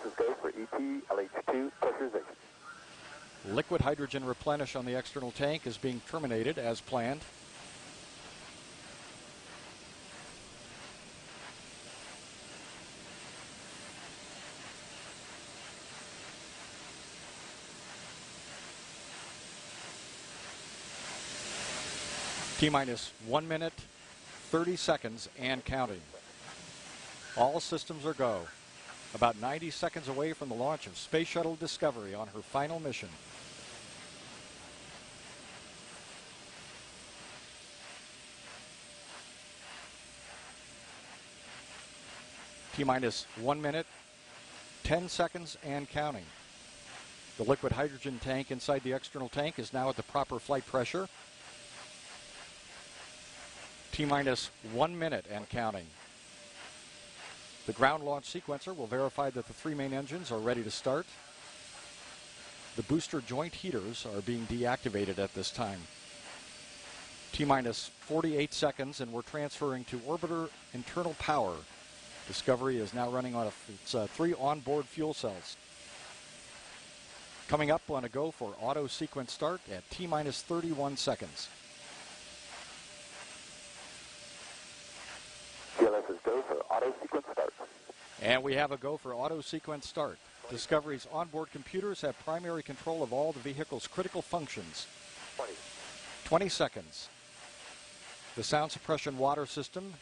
is go for ET LH2 pressurization. Liquid hydrogen replenish on the external tank is being terminated as planned. T-minus 1 minute, 30 seconds and counting. All systems are go. About 90 seconds away from the launch of Space Shuttle Discovery on her final mission. T-minus 1 minute, 10 seconds and counting. The liquid hydrogen tank inside the external tank is now at the proper flight pressure. T-minus 1 minute and counting. The ground launch sequencer will verify that the three main engines are ready to start. The booster joint heaters are being deactivated at this time. T-minus 48 seconds and we're transferring to orbiter internal power. Discovery is now running on its 3 onboard fuel cells. Coming up on a go for auto sequence start at T-minus 31 seconds. GLS is go for auto sequence start. And we have a go for auto sequence start. Discovery's onboard computers have primary control of all the vehicle's critical functions. 20 seconds. The sound suppression water system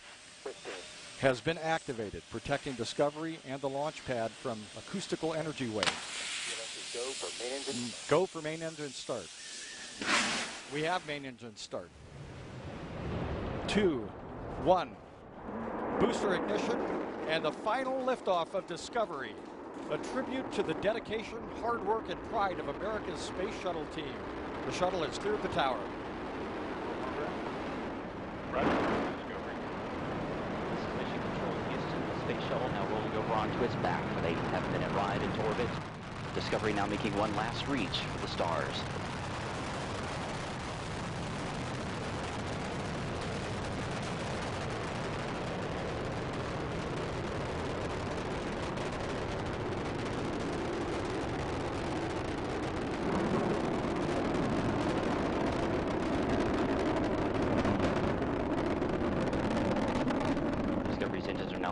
15. has been activated, protecting Discovery and the launch pad from acoustical energy waves. GLS is go for main engine. Go for main engine start. We have main engine start. 2, 1. Booster ignition and the final liftoff of Discovery. A tribute to the dedication, hard work, and pride of America's space shuttle team. The shuttle has cleared the tower. Roger, Discovery. This is Mission Control Houston. The space shuttle now rolling over onto its back with a 10-minute ride into orbit. Discovery now making one last reach for the stars.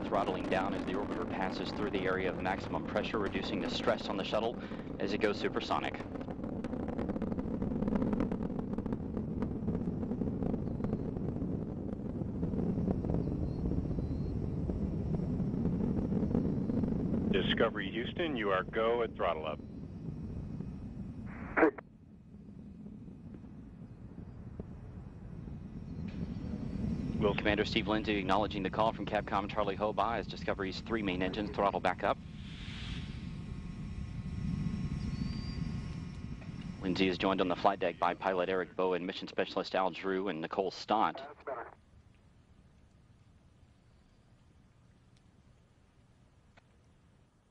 Throttling down as the orbiter passes through the area of maximum pressure, reducing the stress on the shuttle as it goes supersonic. Discovery Houston, you are go at throttle up. Commander Steve Lindsay acknowledging the call from Capcom Charlie Hoba as Discovery's 3 main engines throttle back up. Lindsay is joined on the flight deck by pilot Eric Bowen, mission specialist Al Drew, and Nicole Stott.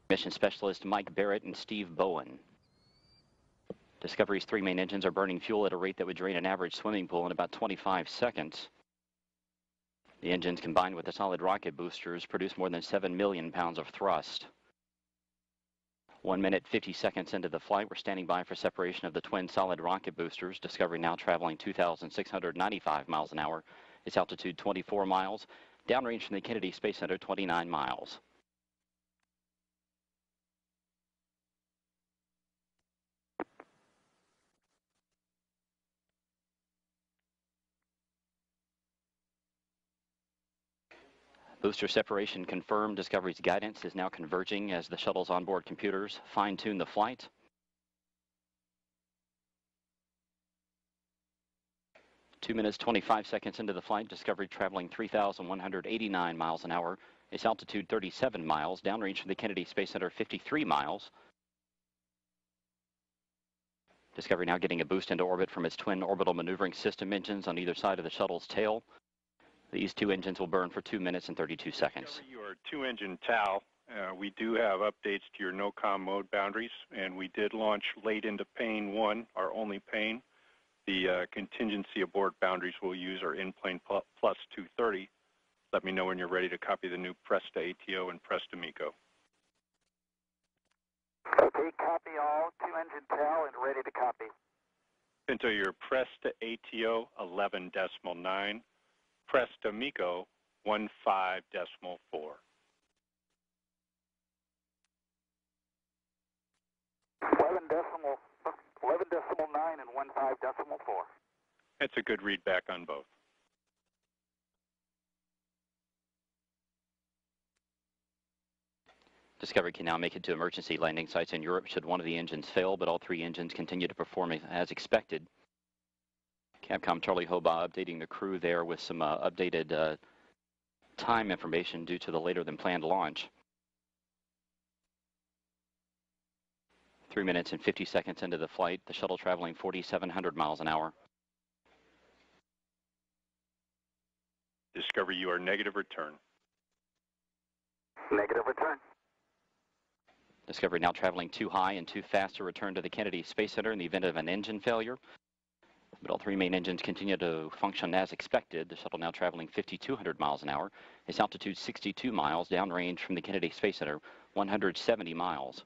Mission specialist Mike Barrett and Steve Bowen. Discovery's 3 main engines are burning fuel at a rate that would drain an average swimming pool in about 25 seconds. The engines, combined with the solid rocket boosters, produce more than 7 million pounds of thrust. 1 minute, 50 seconds into the flight, we're standing by for separation of the twin solid rocket boosters. Discovery now traveling 2,695 miles an hour. Its altitude 24 miles. Downrange from the Kennedy Space Center, 29 miles. Booster separation confirmed. Discovery's guidance is now converging as the shuttle's onboard computers fine-tune the flight. Two minutes, 25 seconds into the flight, Discovery traveling 3,189 miles an hour. Its altitude 37 miles. Downrange from the Kennedy Space Center, 53 miles. Discovery now getting a boost into orbit from its twin orbital maneuvering system engines on either side of the shuttle's tail. These 2 engines will burn for 2 minutes and 32 seconds. Your 2-engine TAL, we do have updates to your no-com mode boundaries, and we did launch late into pane 1, our only pane. The contingency aboard boundaries we'll use are in-plane plus 230. Let me know when you're ready to copy the new Presta ATO and Presta MECO. Okay, copy all. 2-engine TAL and ready to copy. Pinto, you're press to ATO 11.9, press to MECO 15.4. 11.9 and 15.4. That's a good read back on both. Discovery can now make it to emergency landing sites in Europe should one of the engines fail, but all three engines continue to perform as expected. Capcom Charlie Hobaugh updating the crew there with some updated time information due to the later than planned launch. 3 minutes and 50 seconds into the flight, the shuttle traveling 4,700 miles an hour. Discovery, you are negative return. Negative return. Discovery now traveling too high and too fast to return to the Kennedy Space Center in the event of an engine failure. But all three main engines continue to function as expected. The shuttle now traveling 5,200 miles an hour. Its altitude 62 miles, downrange from the Kennedy Space Center 170 miles.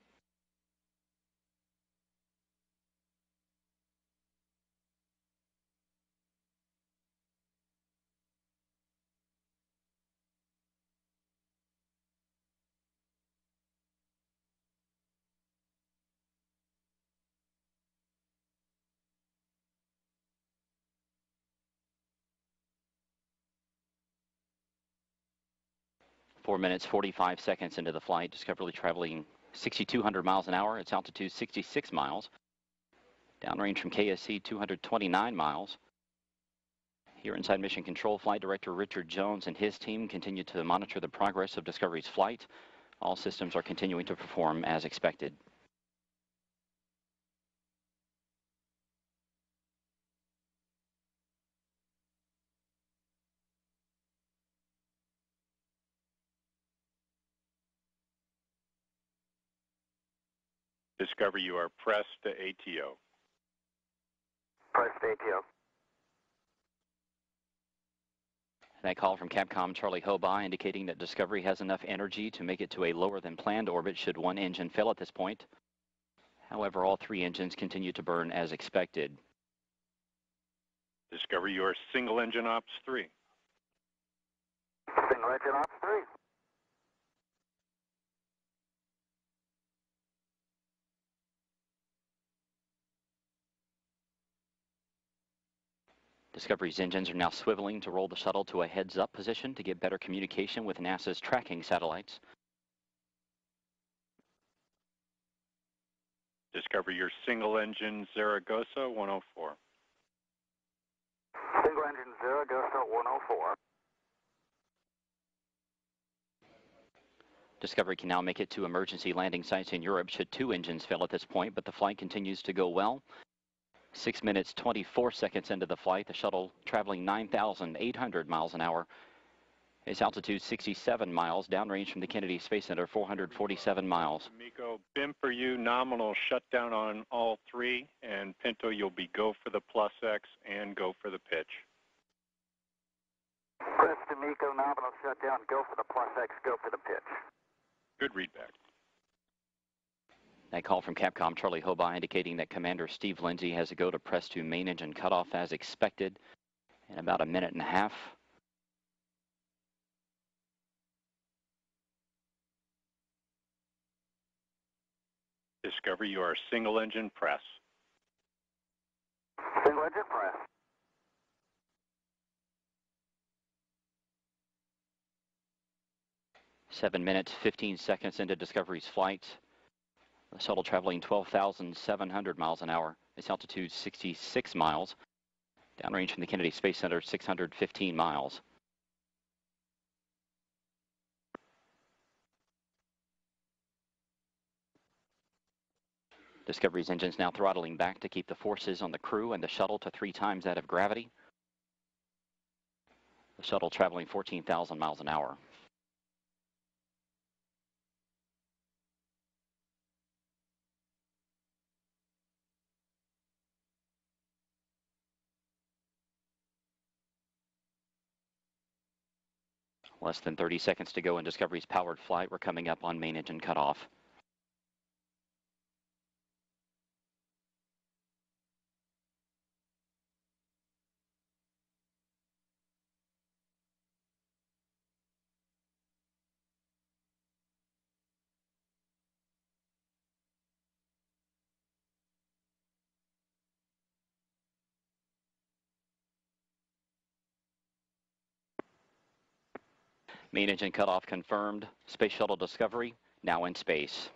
Four minutes, 45 seconds into the flight. Discovery traveling 6,200 miles an hour. Its altitude 66 miles. Downrange from KSC 229 miles. Here inside Mission Control, Flight Director Richard Jones and his team continue to monitor the progress of Discovery's flight. All systems are continuing to perform as expected. Discovery, you are press to ATO. Press to ATO. That call from Capcom Charlie Hobaugh indicating that Discovery has enough energy to make it to a lower than planned orbit should one engine fail at this point. However, all three engines continue to burn as expected. Discovery, you are single engine ops 3. Single engine ops 3. Discovery's engines are now swiveling to roll the shuttle to a heads-up position to get better communication with NASA's tracking satellites. Discovery, your single engine Zaragoza 104. Single engine Zaragoza 104. Discovery can now make it to emergency landing sites in Europe should two engines fail at this point, but the flight continues to go well. 6 minutes, 24 seconds into the flight, the shuttle traveling 9,800 miles an hour. Its altitude 67 miles, downrange from the Kennedy Space Center 447 miles. MECO, BIM for you, nominal shutdown on all three, and Pinto, you'll be go for the plus X and go for the pitch. Press to MECO, nominal shutdown, go for the plus X, go for the pitch. Good readback. That call from Capcom Charlie Hobaugh indicating that Commander Steve Lindsay has to go to press to main engine cutoff as expected in about a minute and a half. Discovery, you are single engine press. Single engine press. Seven minutes, 15 seconds into Discovery's flight. The shuttle traveling 12,700 miles an hour. Its altitude 66 miles. Downrange from the Kennedy Space Center 615 miles. Discovery's engines now throttling back to keep the forces on the crew and the shuttle to 3 times that of gravity. The shuttle traveling 14,000 miles an hour. Less than 30 seconds to go in Discovery's powered flight. We're coming up on main engine cutoff. Main engine cutoff confirmed. Space Shuttle Discovery now in space.